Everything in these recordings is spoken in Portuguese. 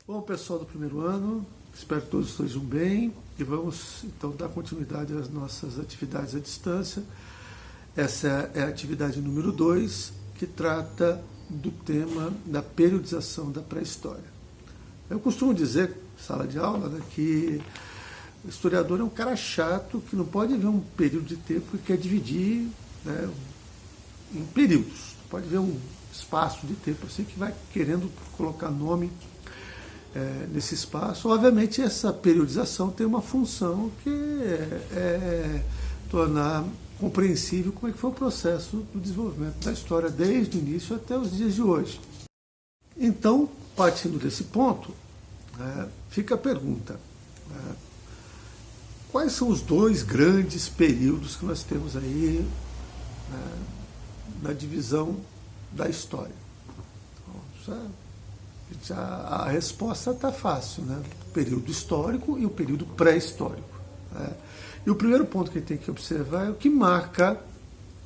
Bom, pessoal do primeiro ano, espero que todos estejam bem e vamos então dar continuidade às nossas atividades à distância. Essa é a atividade número 2, que trata do tema da periodização da pré-história. Eu costumo dizer, sala de aula, né, que o historiador é um cara chato que não pode ver um período de tempo que quer dividir, né, em períodos. Pode ver um espaço de tempo assim que vai querendo colocar nome nesse espaço. Obviamente, essa periodização tem uma função que é tornar compreensível como é que foi o processo do desenvolvimento da história desde o início até os dias de hoje. Então, partindo desse ponto, fica a pergunta: quais são os dois grandes períodos que nós temos aí na divisão da história? A resposta está fácil, né? O período histórico e o período pré-histórico. E o primeiro ponto que a gente tem que observar é o que marca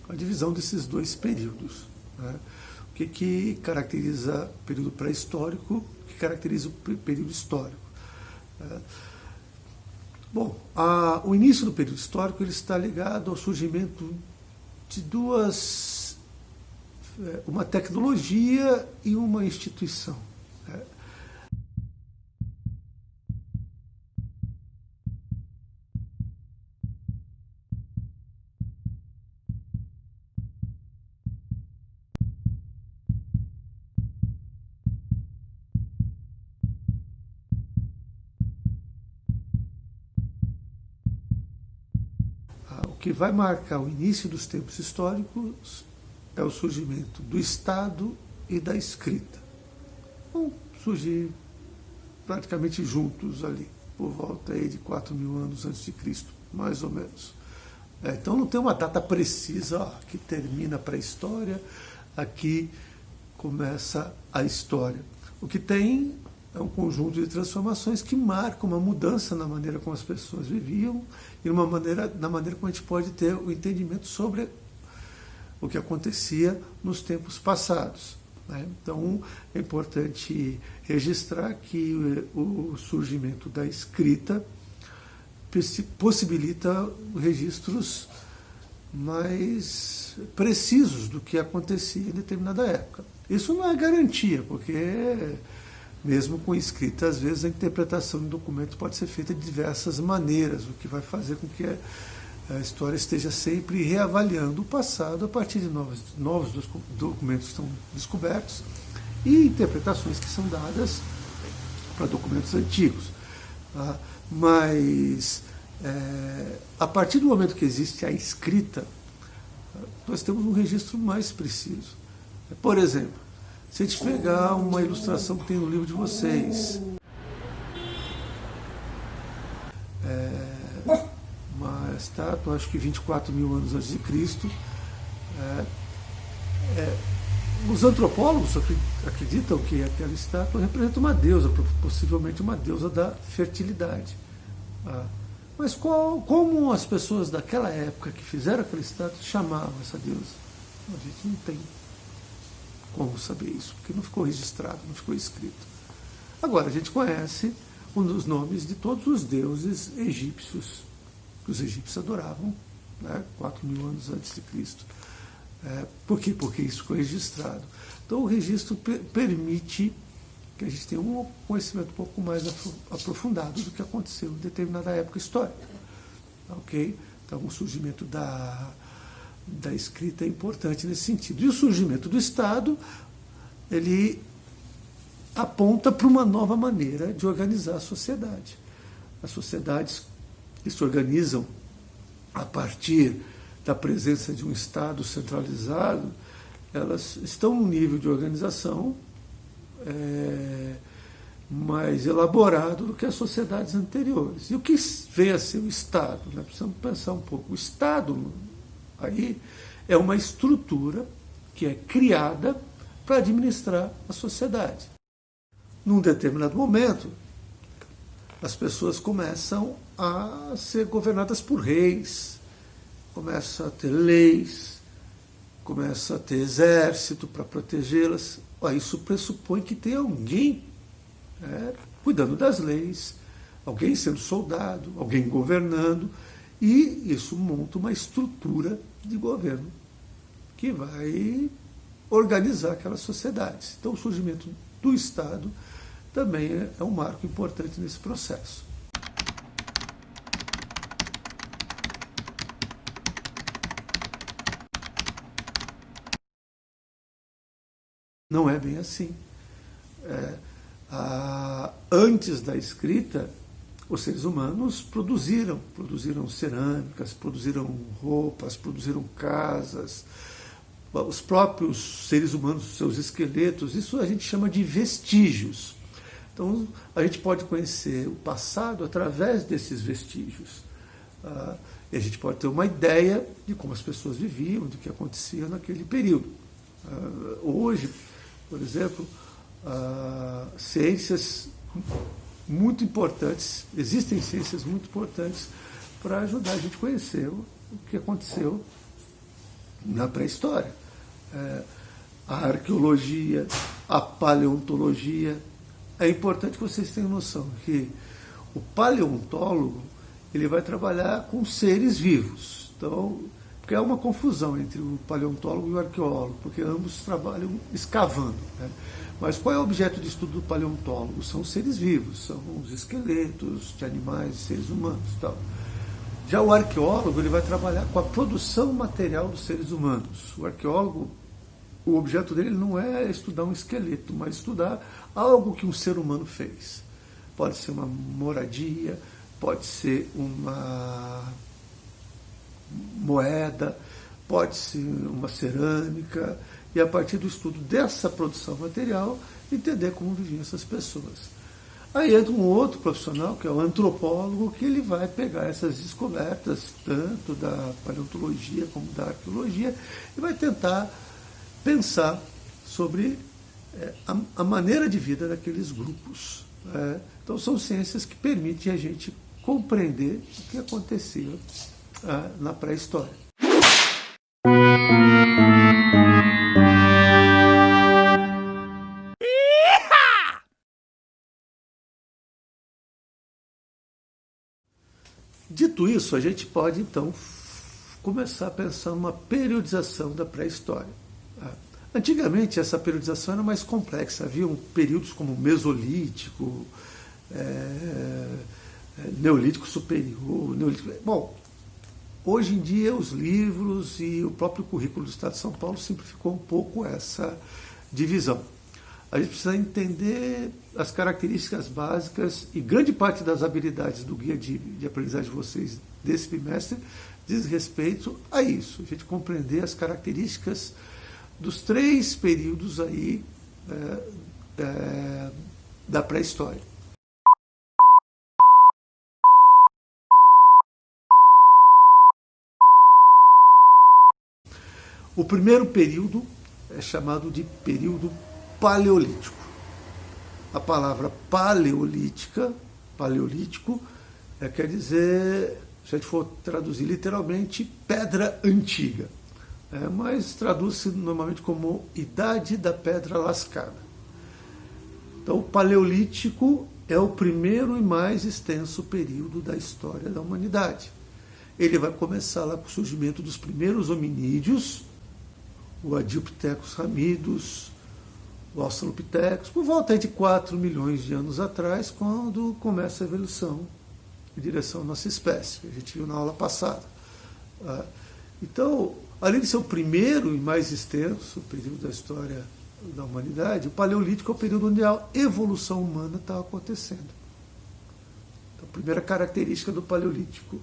a divisão desses dois períodos. O que caracteriza o período pré-histórico, o que caracteriza o período histórico. Bom, o início do período histórico ele está ligado ao surgimento de uma tecnologia e uma instituição. O que vai marcar o início dos tempos históricos é o surgimento do Estado e da escrita. Vão surgir praticamente juntos ali, por volta aí de 4.000 anos antes de Cristo, mais ou menos. Então não tem uma data precisa, que termina a pré-história, aqui começa a história. O que tem é um conjunto de transformações que marcam uma mudança na maneira como as pessoas viviam e na maneira como a gente pode ter o entendimento sobre o que acontecia nos tempos passados. Então, é importante registrar que o surgimento da escrita possibilita registros mais precisos do que acontecia em determinada época. Isso não é garantia, porque mesmo com escrita, às vezes a interpretação do documento pode ser feita de diversas maneiras, o que vai fazer com que a história esteja sempre reavaliando o passado a partir de novos documentos que estão descobertos e interpretações que são dadas para documentos antigos. Mas, a partir do momento que existe a escrita, nós temos um registro mais preciso. Por exemplo, se a gente pegar uma ilustração que tem no livro de vocês, uma estátua, acho que 24.000 anos antes de Cristo, os antropólogos acreditam que aquela estátua representa uma deusa, possivelmente uma deusa da fertilidade. Mas como as pessoas daquela época que fizeram aquela estátua chamavam essa deusa? A gente não tem como saber isso, porque não ficou registrado, não ficou escrito. Agora, a gente conhece um dos nomes de todos os deuses egípcios, que os egípcios adoravam, 4.000 anos antes de Cristo. Por quê? Porque isso ficou registrado. Então, o registro permite que a gente tenha um conhecimento um pouco mais aprofundado do que aconteceu em determinada época histórica. Ok? Então, o surgimento da escrita é importante nesse sentido. E o surgimento do Estado, ele aponta para uma nova maneira de organizar a sociedade. As sociedades que se organizam a partir da presença de um Estado centralizado, elas estão num nível de organização mais elaborado do que as sociedades anteriores. E o que veio a ser o Estado? Precisamos pensar um pouco. O Estado aí é uma estrutura que é criada para administrar a sociedade. Num determinado momento, as pessoas começam a ser governadas por reis, começam a ter leis, começam a ter exército para protegê-las. Isso pressupõe que tem alguém cuidando das leis, alguém sendo soldado, alguém governando, e isso monta uma estrutura de governo que vai organizar aquelas sociedades. Então, o surgimento do Estado também é um marco importante nesse processo. Não é bem assim. Antes da escrita, os seres humanos produziram cerâmicas, produziram roupas, produziram casas, os próprios seres humanos, seus esqueletos, isso a gente chama de vestígios. Então, a gente pode conhecer o passado através desses vestígios. E a gente pode ter uma ideia de como as pessoas viviam, do que acontecia naquele período. Hoje, por exemplo, ciências muito importantes, existem ciências muito importantes para ajudar a gente a conhecer o que aconteceu na pré-história. A arqueologia, a paleontologia. É importante que vocês tenham noção que o paleontólogo ele vai trabalhar com seres vivos. Então, porque há uma confusão entre o paleontólogo e o arqueólogo, porque ambos trabalham escavando. Mas qual é o objeto de estudo do paleontólogo? São os seres vivos, são os esqueletos de animais, seres humanos e tal. Já o arqueólogo ele vai trabalhar com a produção material dos seres humanos. O arqueólogo, o objeto dele não é estudar um esqueleto, mas estudar algo que um ser humano fez. Pode ser uma moradia, pode ser uma moeda, pode ser uma cerâmica, e a partir do estudo dessa produção material, entender como viviam essas pessoas. Aí entra um outro profissional, que é o antropólogo, que ele vai pegar essas descobertas, tanto da paleontologia como da arqueologia, e vai tentar pensar sobre a maneira de vida daqueles grupos. Então são ciências que permitem a gente compreender o que acontecia na pré-história. Dito isso, a gente pode então começar a pensar numa periodização da pré-história. Antigamente essa periodização era mais complexa, havia períodos como Mesolítico, Neolítico Superior, Neolítico... Bom, hoje em dia os livros e o próprio currículo do Estado de São Paulo simplificou um pouco essa divisão. A gente precisa entender as características básicas e grande parte das habilidades do guia de aprendizagem de vocês desse bimestre diz respeito a isso, a gente compreender as características dos 3 períodos aí da pré-história. O primeiro período é chamado de período paleolítico. A palavra paleolítico, quer dizer, se a gente for traduzir literalmente, pedra antiga. Mas traduz-se normalmente como idade da pedra lascada. Então, o paleolítico é o primeiro e mais extenso período da história da humanidade. Ele vai começar lá com o surgimento dos primeiros hominídeos, o Adiopithecus ramidus, o Australopithecus, por volta de 4 milhões de anos atrás, quando começa a evolução em direção à nossa espécie, que a gente viu na aula passada. Então, além de ser o primeiro e mais extenso período da história da humanidade, o Paleolítico é o período onde a evolução humana está acontecendo. Então, a primeira característica do Paleolítico,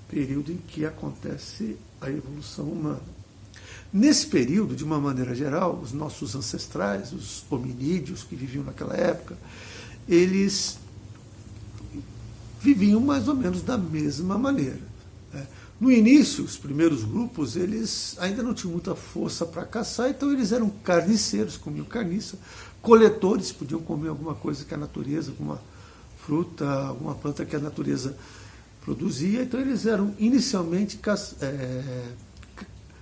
período em que acontece a evolução humana. Nesse período, de uma maneira geral, os nossos ancestrais, os hominídeos que viviam naquela época, eles viviam mais ou menos da mesma maneira. No início, os primeiros grupos, eles ainda não tinham muita força para caçar, então eles eram carniceiros, comiam carniça, coletores, podiam comer alguma coisa que a natureza, alguma fruta, alguma planta que a natureza produzia, então eles eram inicialmente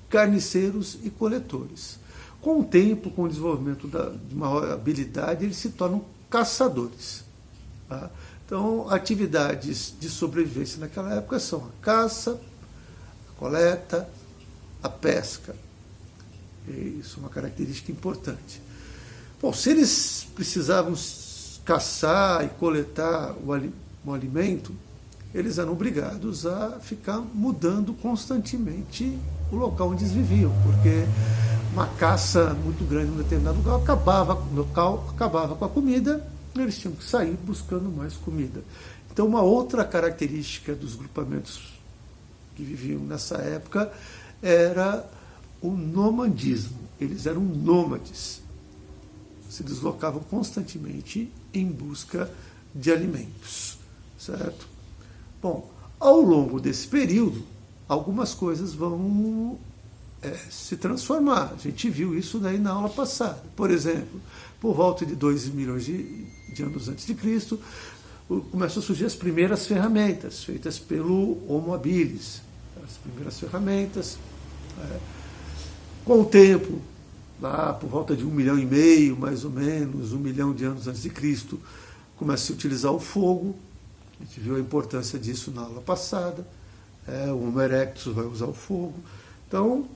carniceiros e coletores. Com o tempo, com o desenvolvimento de maior habilidade, eles se tornam caçadores. Tá? Então, atividades de sobrevivência naquela época são a caça, a coleta, a pesca. E isso é uma característica importante. Bom, se eles precisavam caçar e coletar o alimento, eles eram obrigados a ficar mudando constantemente o local onde eles viviam, porque uma caça muito grande em um determinado local acabava com a comida, e eles tinham que sair buscando mais comida. Então, uma outra característica dos grupamentos que viviam nessa época era o nomadismo. Eles eram nômades, se deslocavam constantemente em busca de alimentos, certo? Bom, ao longo desse período, algumas coisas vão se transformar. A gente viu isso daí na aula passada. Por exemplo, por volta de 2 milhões de anos antes de Cristo, começam a surgir as primeiras ferramentas feitas pelo Homo habilis. As primeiras ferramentas. Com o tempo, lá por volta de 1,5 milhão, mais ou menos, 1 milhão de anos antes de Cristo, começa a se utilizar o fogo. A gente viu a importância disso na aula passada. O Homo erectus vai usar o fogo. Então,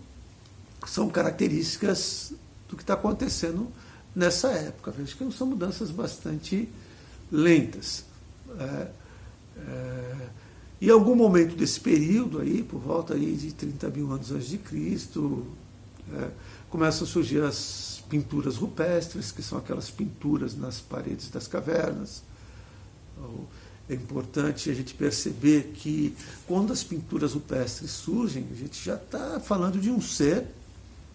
são características do que está acontecendo nessa época. Veja que são mudanças bastante lentas. Em algum momento desse período, aí, por volta aí de 30 mil anos antes de Cristo, começam a surgir as pinturas rupestres, que são aquelas pinturas nas paredes das cavernas. É importante a gente perceber que quando as pinturas rupestres surgem, a gente já está falando de um ser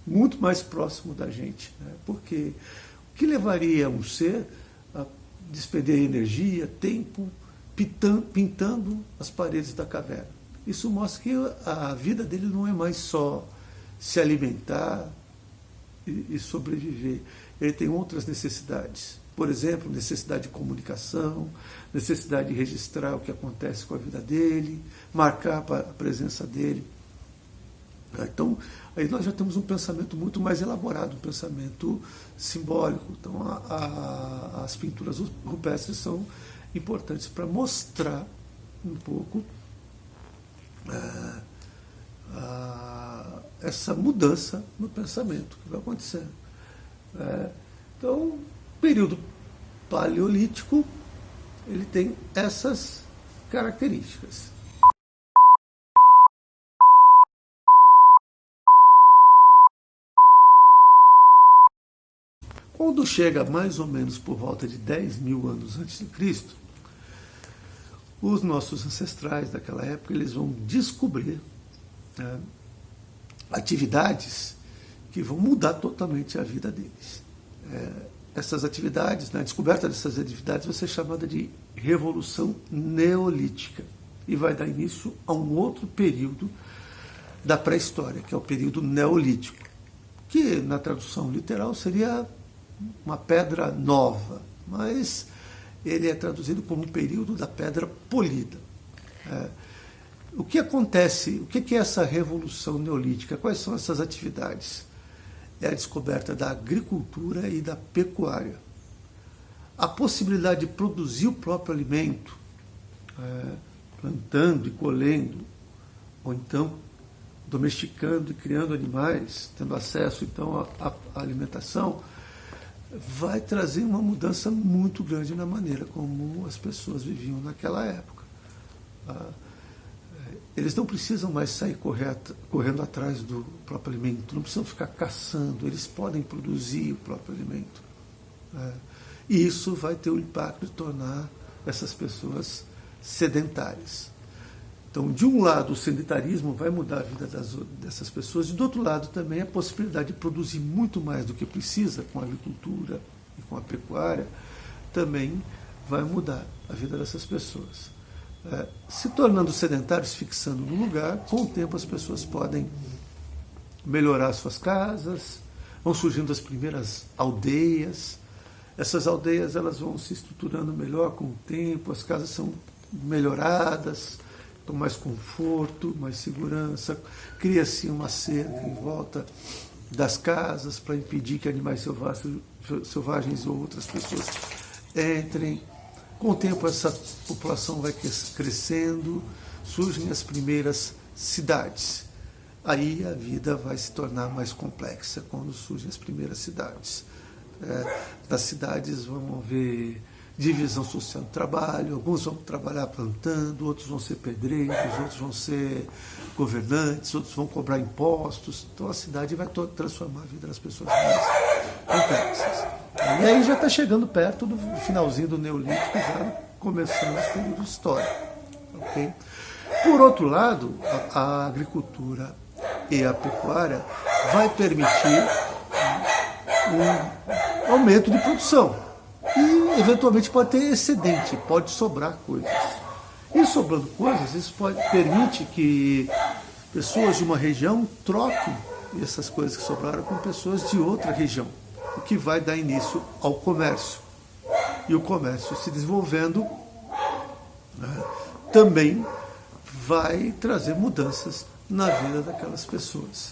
muito mais próximo da gente. Né? Porque o que levaria um ser a despender energia, tempo, pintando as paredes da caverna? Isso mostra que a vida dele não é mais só se alimentar e sobreviver. Ele tem outras necessidades. Por exemplo, necessidade de comunicação, necessidade de registrar o que acontece com a vida dele, marcar a presença dele. Então, aí nós já temos um pensamento muito mais elaborado, um pensamento simbólico. Então, as pinturas rupestres são importantes para mostrar um pouco essa mudança no pensamento que vai acontecendo. Então, período paleolítico, ele tem essas características. Quando chega mais ou menos por volta de 10 mil anos antes de Cristo, os nossos ancestrais daquela época, eles vão descobrir atividades que vão mudar totalmente a vida deles. Essas atividades, a descoberta dessas atividades vai ser chamada de Revolução Neolítica e vai dar início a um outro período da pré-história, que é o período Neolítico, que na tradução literal seria uma pedra nova, mas ele é traduzido como um período da pedra polida. O que acontece, o que é essa Revolução Neolítica? Quais são essas atividades? É a descoberta da agricultura e da pecuária. A possibilidade de produzir o próprio alimento, plantando e colhendo, ou então domesticando e criando animais, tendo acesso então à alimentação, vai trazer uma mudança muito grande na maneira como as pessoas viviam naquela época. Eles não precisam mais sair correndo atrás do próprio alimento, não precisam ficar caçando, eles podem produzir o próprio alimento. E isso vai ter o impacto de tornar essas pessoas sedentárias. Então, de um lado, o sedentarismo vai mudar a vida dessas pessoas, e do outro lado também a possibilidade de produzir muito mais do que precisa com a agricultura e com a pecuária também vai mudar a vida dessas pessoas. Se tornando sedentários, fixando no lugar, com o tempo as pessoas podem melhorar suas casas, vão surgindo as primeiras aldeias. Essas aldeias elas vão se estruturando melhor com o tempo, as casas são melhoradas, com mais conforto, mais segurança, cria-se uma cerca em volta das casas para impedir que animais selvagens ou outras pessoas entrem. Com o tempo essa população vai crescendo, surgem as primeiras cidades. Aí a vida vai se tornar mais complexa quando surgem as primeiras cidades. Das cidades vão haver divisão social do trabalho, alguns vão trabalhar plantando, outros vão ser pedreiros, outros vão ser governantes, outros vão cobrar impostos. Então a cidade vai transformar a vida das pessoas mais complexas. E aí já está chegando perto do finalzinho do Neolítico, já começando os períodos históricos. Okay? Por outro lado, a agricultura e a pecuária vai permitir um aumento de produção. E, eventualmente, pode ter excedente, pode sobrar coisas. E sobrando coisas, isso permite que pessoas de uma região troquem essas coisas que sobraram com pessoas de outra região, o que vai dar início ao comércio. E o comércio se desenvolvendo, né, também vai trazer mudanças na vida daquelas pessoas.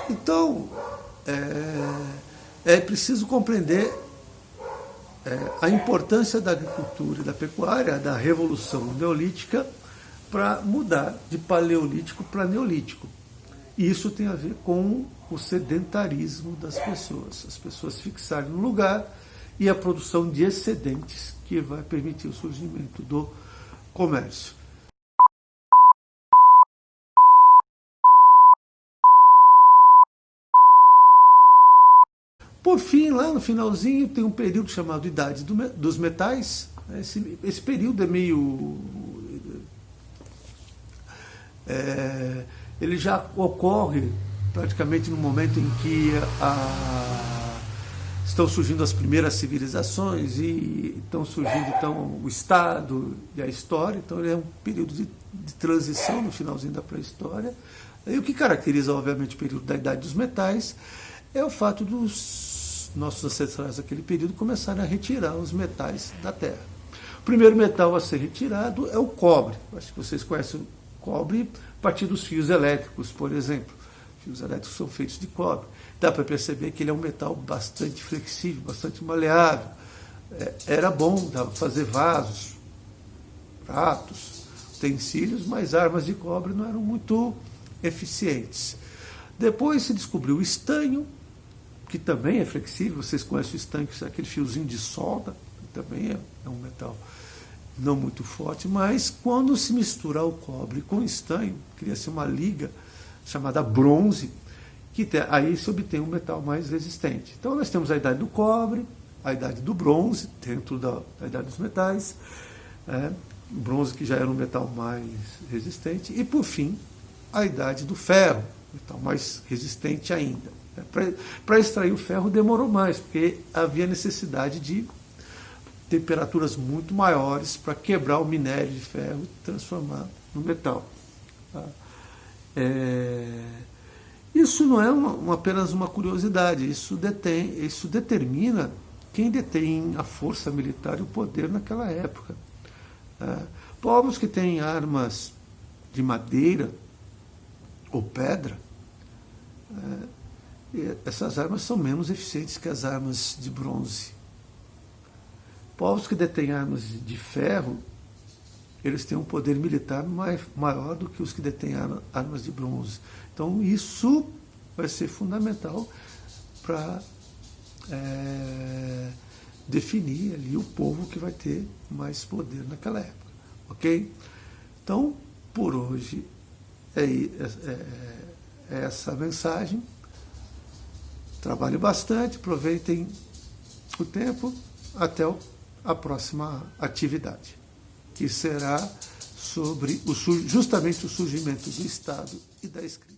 Então, é preciso compreender a importância da agricultura e da pecuária, da revolução neolítica, para mudar de paleolítico para neolítico. E isso tem a ver com o sedentarismo das pessoas. As pessoas fixarem no lugar e a produção de excedentes que vai permitir o surgimento do comércio. Por fim, lá no finalzinho, tem um período chamado Idade dos Metais. Esse período é meio... ele já ocorre praticamente no momento em que estão surgindo as primeiras civilizações e estão surgindo então o Estado e a história. Então ele é um período de transição no finalzinho da pré-história. E o que caracteriza, obviamente, o período da Idade dos Metais é o fato dos nossos ancestrais daquele período começarem a retirar os metais da Terra. O primeiro metal a ser retirado é o cobre. Acho que vocês conhecem o cobre a partir dos fios elétricos, por exemplo. Fios elétricos são feitos de cobre. Dá para perceber que ele é um metal bastante flexível, bastante maleável. Era bom, dava para fazer vasos, pratos, utensílios, mas armas de cobre não eram muito eficientes. Depois se descobriu o estanho, que também é flexível. Vocês conhecem o estanho, que é aquele fiozinho de solda, que também é um metal não muito forte, mas quando se mistura o cobre com o estanho, cria-se uma liga chamada bronze, aí se obtém um metal mais resistente. Então nós temos a idade do cobre, a idade do bronze, dentro da idade dos metais, o bronze que já era um metal mais resistente, e por fim a idade do ferro, metal mais resistente ainda. Para extrair o ferro demorou mais, porque havia necessidade de temperaturas muito maiores para quebrar o minério de ferro e transformar no metal. Isso não é apenas uma curiosidade, isso determina quem detém a força militar e o poder naquela época. Povos que têm armas de madeira ou pedra, essas armas são menos eficientes que as armas de bronze. Povos que detêm armas de ferro, eles têm um poder militar maior do que os que detêm armas de bronze. Então isso vai ser fundamental para definir ali o povo que vai ter mais poder naquela época. Ok? Então, por hoje, é essa a mensagem. Trabalhem bastante, aproveitem o tempo, até a próxima atividade, que será sobre justamente o surgimento do Estado e da escrita.